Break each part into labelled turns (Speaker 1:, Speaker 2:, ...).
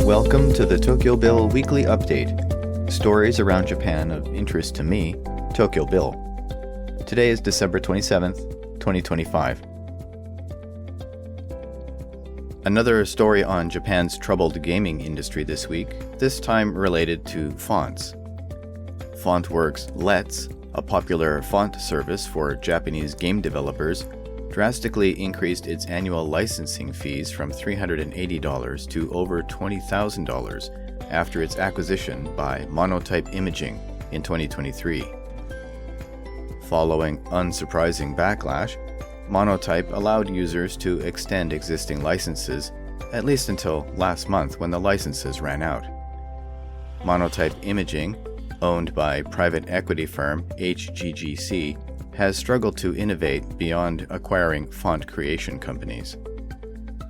Speaker 1: Welcome to the TokyoBill Weekly Update. Stories around Japan of interest to me, TokyoBill. Today is December 27th, 2025. Another story on Japan's troubled gaming industry this week, this time related to fonts. FontWorks Let's, a popular font service for Japanese game developers, drastically increased its annual licensing fees from $380 to over $20,000 after its acquisition by Monotype Imaging in 2023. Following unsurprising backlash, Monotype allowed users to extend existing licenses, at least until last month when the licenses ran out. Monotype Imaging, owned by private equity firm HGGC, has struggled to innovate beyond acquiring font creation companies.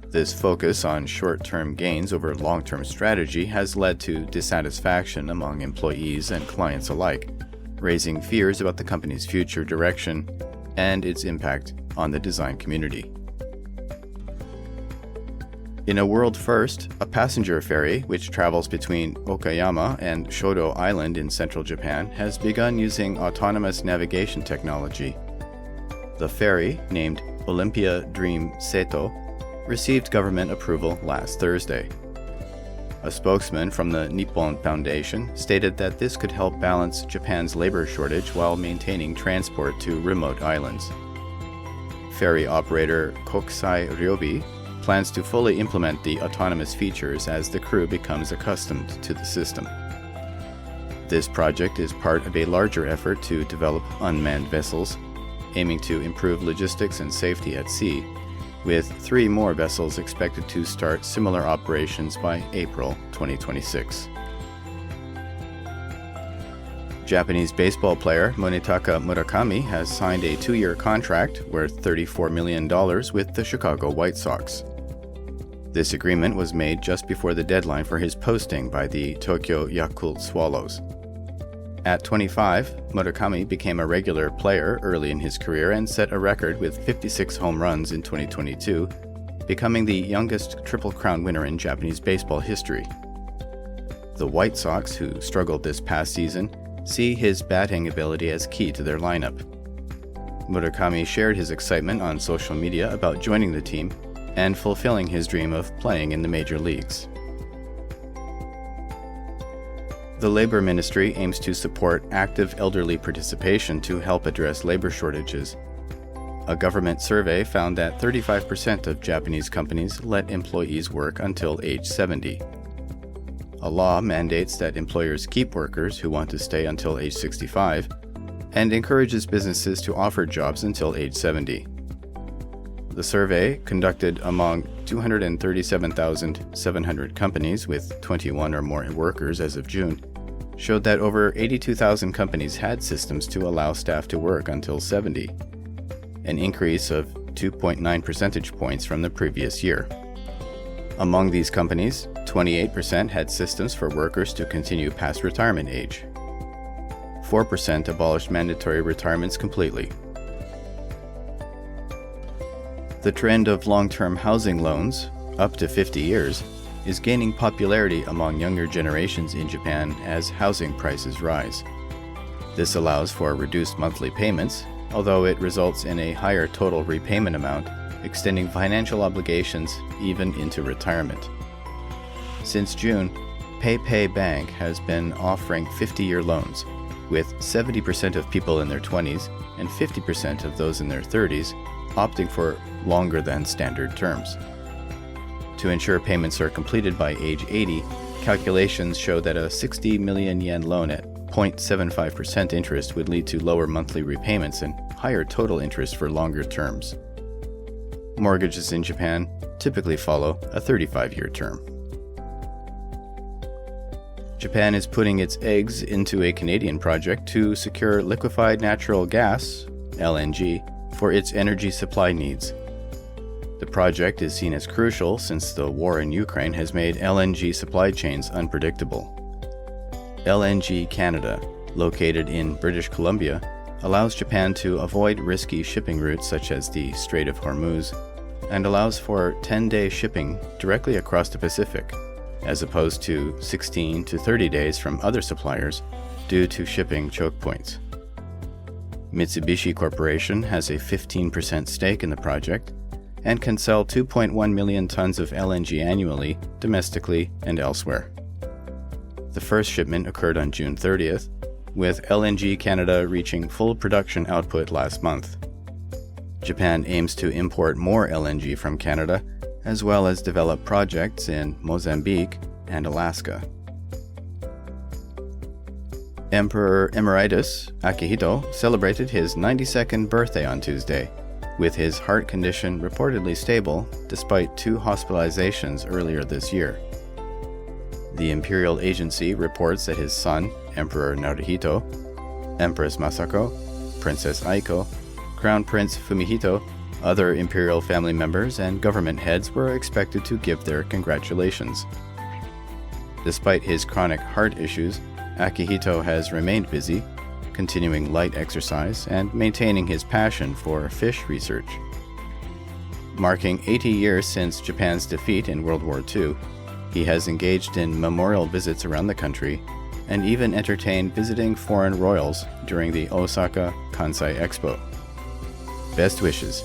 Speaker 1: This focus on short-term gains over long-term strategy has led to dissatisfaction among employees and clients alike, raising fears about the company's future direction and its impact on the design community. In a world first, a passenger ferry, which travels between Okayama and Shodo Island in central Japan, has begun using autonomous navigation technology. The ferry, named Olympia Dream Seto, received government approval last Thursday. A spokesman from the Nippon Foundation stated that this could help balance Japan's labor shortage while maintaining transport to remote islands. Ferry operator Kokusai Ryobi plans to fully implement the autonomous features as the crew becomes accustomed to the system. This project is part of a larger effort to develop unmanned vessels, aiming to improve logistics and safety at sea, with 3 more vessels expected to start similar operations by April 2026. Japanese baseball player Munetaka Murakami has signed a 2-year contract worth $34 million with the Chicago White Sox. This agreement was made just before the deadline for his posting by the Tokyo Yakult Swallows. At 25, Murakami became a regular player early in his career and set a record with 56 home runs in 2022, becoming the youngest Triple Crown winner in Japanese baseball history. The White Sox, who struggled this past season, see his batting ability as key to their lineup. Murakami shared his excitement on social media about joining the team and fulfilling his dream of playing in the major leagues. The Labor Ministry aims to support active elderly participation to help address labor shortages. A government survey found that 35% of Japanese companies let employees work until age 70. A law mandates that employers keep workers who want to stay until age 65 and encourages businesses to offer jobs until age 70. The survey, conducted among 237,700 companies with 21 or more workers as of June, showed that over 82,000 companies had systems to allow staff to work until 70, an increase of 2.9 percentage points from the previous year. Among these companies, 28% had systems for workers to continue past retirement age. 4% abolished mandatory retirements completely. The trend of long-term housing loans, up to 50 years, is gaining popularity among younger generations in Japan as housing prices rise. This allows for reduced monthly payments, although it results in a higher total repayment amount, extending financial obligations even into retirement. Since June, PayPay Bank has been offering 50-year loans, with 70% of people in their 20s and 50% of those in their 30s opting for longer than standard terms. To ensure payments are completed by age 80, calculations show that a 60 million yen loan at 0.75% interest would lead to lower monthly repayments and higher total interest for longer terms. Mortgages in Japan typically follow a 35-year term. Japan is putting its eggs into a Canadian project to secure liquefied natural gas, LNG, for its energy supply needs. The project is seen as crucial since the war in Ukraine has made LNG supply chains unpredictable. LNG Canada, located in British Columbia, allows Japan to avoid risky shipping routes such as the Strait of Hormuz, and allows for 10-day shipping directly across the Pacific, as opposed to 16 to 30 days from other suppliers due to shipping choke points. Mitsubishi Corporation has a 15% stake in the project and can sell 2.1 million tons of LNG annually, domestically and elsewhere. The first shipment occurred on June 30th, with LNG Canada reaching full production output last month. Japan aims to import more LNG from Canada, as well as develop projects in Mozambique and Alaska. Emperor Emeritus Akihito celebrated his 92nd birthday on Tuesday, with his heart condition reportedly stable despite 2 hospitalizations earlier this year. The imperial agency reports that his son, Emperor Naruhito, Empress Masako, Princess Aiko, Crown Prince Fumihito, other imperial family members, and government heads were expected to give their congratulations. Despite his chronic heart issues, Akihito has remained busy, continuing light exercise and maintaining his passion for fish research. Marking 80 years since Japan's defeat in World War II, he has engaged in memorial visits around the country and even entertained visiting foreign royals during the Osaka Kansai Expo. Best wishes.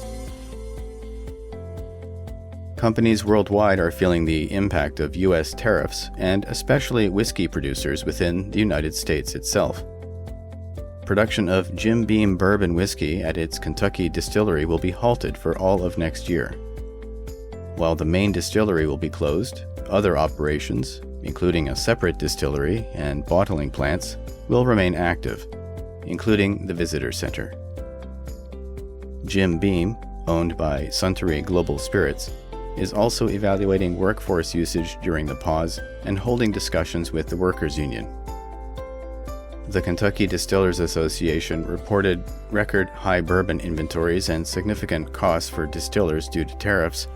Speaker 1: Companies worldwide are feeling the impact of U.S. tariffs, and especially whiskey producers within the United States itself. Production of Jim Beam bourbon whiskey at its Kentucky distillery will be halted for all of next year. While the main distillery will be closed, other operations, including a separate distillery and bottling plants, will remain active, including the visitor center. Jim Beam, owned by Suntory Global Spirits, is also evaluating workforce usage during the pause and holding discussions with the workers' union. The Kentucky Distillers Association reported record high bourbon inventories and significant costs for distillers due to tariffs,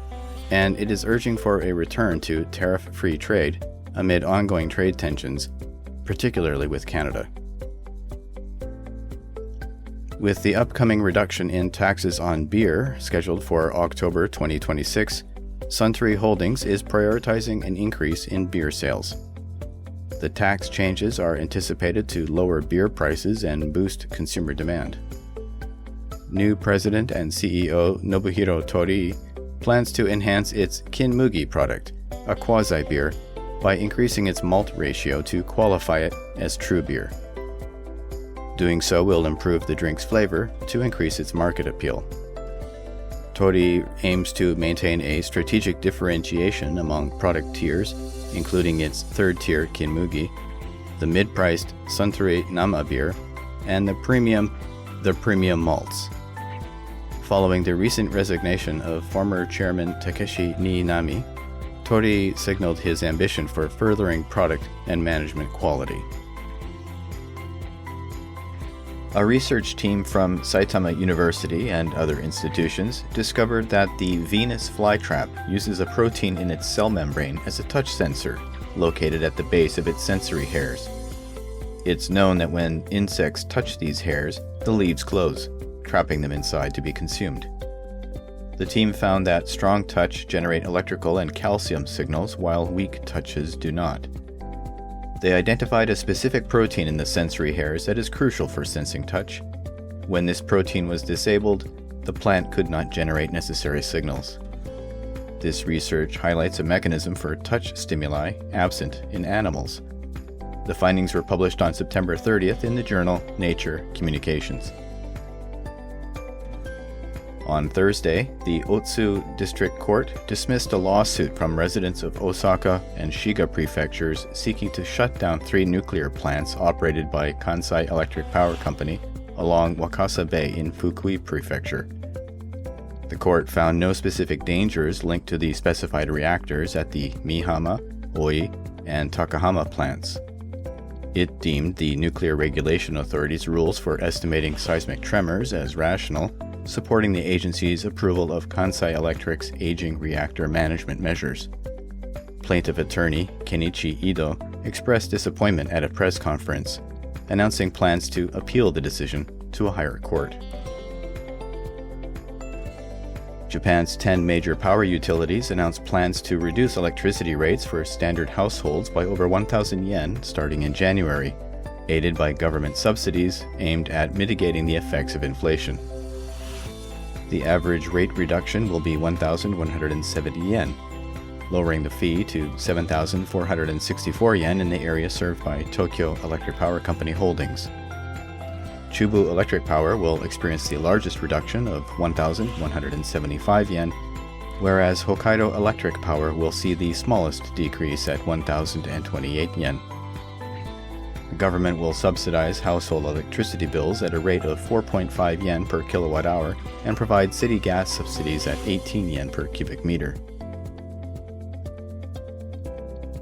Speaker 1: and it is urging for a return to tariff-free trade amid ongoing trade tensions, particularly with Canada. With the upcoming reduction in taxes on beer scheduled for October 2026, Suntory Holdings is prioritizing an increase in beer sales. The tax changes are anticipated to lower beer prices and boost consumer demand. New President and CEO Nobuhiro Torii plans to enhance its Kinmugi product, a quasi-beer, by increasing its malt ratio to qualify it as true beer. Doing so will improve the drink's flavor to increase its market appeal. Torii aims to maintain a strategic differentiation among product tiers, including its third-tier Kinmugi, the mid-priced Suntory Nama beer, and the premium malts. Following the recent resignation of former chairman Takeshi Niinami, Torii signaled his ambition for furthering product and management quality. A research team from Saitama University and other institutions discovered that the Venus flytrap uses a protein in its cell membrane as a touch sensor located at the base of its sensory hairs. It's known that when insects touch these hairs, the leaves close, trapping them inside to be consumed. The team found that strong touch generate electrical and calcium signals while weak touches do not. They identified a specific protein in the sensory hairs that is crucial for sensing touch. When this protein was disabled, the plant could not generate necessary signals. This research highlights a mechanism for touch stimuli absent in animals. The findings were published on September 30th in the journal Nature Communications. On Thursday, the Otsu District Court dismissed a lawsuit from residents of Osaka and Shiga prefectures seeking to shut down 3 nuclear plants operated by Kansai Electric Power Company along Wakasa Bay in Fukui Prefecture. The court found no specific dangers linked to the specified reactors at the Mihama, Oi, and Takahama plants. It deemed the Nuclear Regulation Authority's rules for estimating seismic tremors as rational, supporting the agency's approval of Kansai Electric's aging reactor management measures. Plaintiff attorney Kenichi Ido expressed disappointment at a press conference, announcing plans to appeal the decision to a higher court. Japan's 10 major power utilities announced plans to reduce electricity rates for standard households by over 1,000 yen starting in January, aided by government subsidies aimed at mitigating the effects of inflation. The average rate reduction will be 1,170 yen, lowering the fee to 7,464 yen in the area served by Tokyo Electric Power Company Holdings. Chubu Electric Power will experience the largest reduction of 1,175 yen, whereas Hokkaido Electric Power will see the smallest decrease at 1,028 yen. The government will subsidize household electricity bills at a rate of 4.5 yen per kilowatt hour and provide city gas subsidies at 18 yen per cubic meter.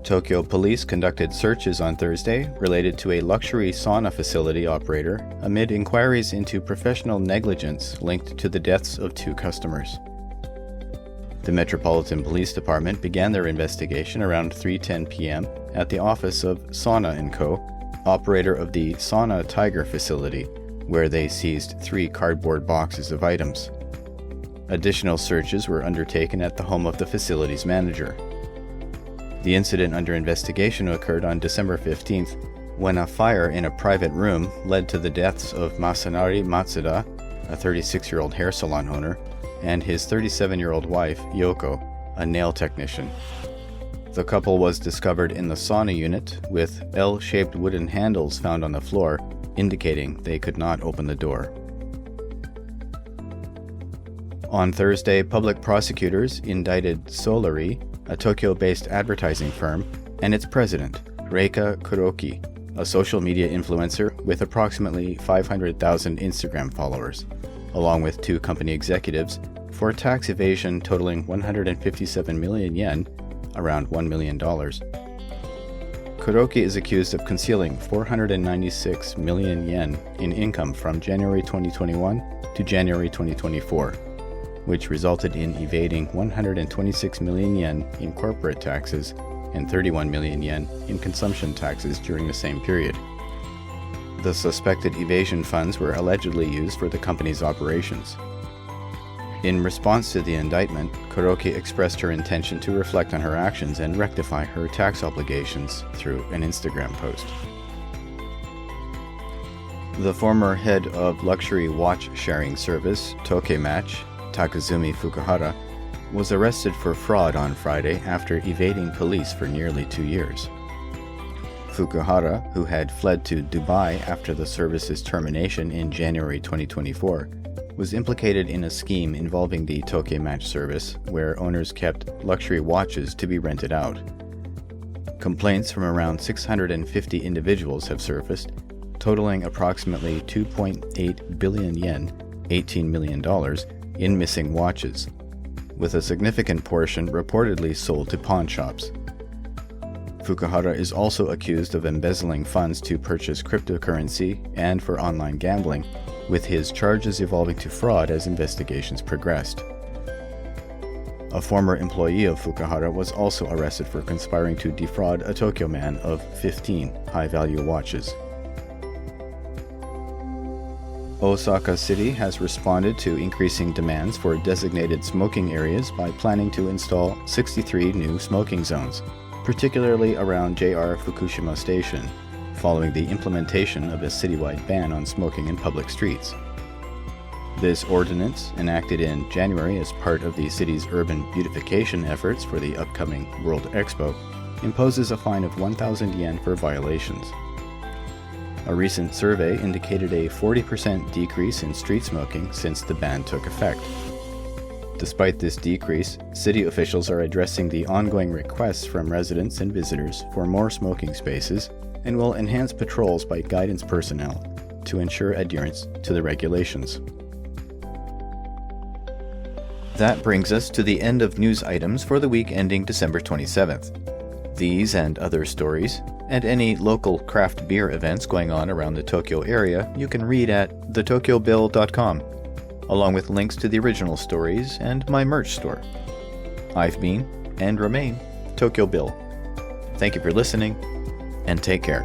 Speaker 1: Tokyo police conducted searches on Thursday related to a luxury sauna facility operator amid inquiries into professional negligence linked to the deaths of 2 customers. The Metropolitan Police Department began their investigation around 3:10 p.m. at the office of Sauna & Co., operator of the Sauna Tiger facility, where they seized 3 cardboard boxes of items. Additional searches were undertaken at the home of the facility's manager. The incident under investigation occurred on December 15th, when a fire in a private room led to the deaths of Masanari Matsuda, a 36-year-old hair salon owner, and his 37-year-old wife, Yoko, a nail technician. The couple was discovered in the sauna unit with L-shaped wooden handles found on the floor, indicating they could not open the door. On Thursday, public prosecutors indicted Solari, a Tokyo-based advertising firm, and its president, Reika Kuroki, a social media influencer with approximately 500,000 Instagram followers, along with 2 company executives, for tax evasion totaling 157 million yen, around $1 million. Kuroki is accused of concealing 496 million yen in income from January 2021 to January 2024. Which resulted in evading 126 million yen in corporate taxes and 31 million yen in consumption taxes during the same period. The suspected evasion funds were allegedly used for the company's operations. In response to the indictment, Kuroki expressed her intention to reflect on her actions and rectify her tax obligations through an Instagram post. The former head of luxury watch sharing service, Tokematch, Takazumi Fukuhara, was arrested for fraud on Friday after evading police for nearly 2 years. Fukuhara, who had fled to Dubai after the service's termination in January 2024, was implicated in a scheme involving the Tokematch service, where owners kept luxury watches to be rented out. Complaints from around 650 individuals have surfaced, totaling approximately 2.8 billion yen, $18 million, in missing watches, with a significant portion reportedly sold to pawn shops. Fukuhara is also accused of embezzling funds to purchase cryptocurrency and for online gambling, with his charges evolving to fraud as investigations progressed. A former employee of Fukuhara was also arrested for conspiring to defraud a Tokyo man of 15 high-value watches. Osaka City has responded to increasing demands for designated smoking areas by planning to install 63 new smoking zones, particularly around JR Fukushima Station, following the implementation of a citywide ban on smoking in public streets. This ordinance, enacted in January as part of the city's urban beautification efforts for the upcoming World Expo, imposes a fine of 1,000 yen for violations. A recent survey indicated a 40% decrease in street smoking since the ban took effect. Despite this decrease, city officials are addressing the ongoing requests from residents and visitors for more smoking spaces and will enhance patrols by guidance personnel to ensure adherence to the regulations. That brings us to the end of news items for the week ending December 27th. These and other stories, and any local craft beer events going on around the Tokyo area, you can read at theTokyoBill.com, along with links to the original stories and my merch store. I've been, and remain, Tokyo Bill. Thank you for listening, and take care.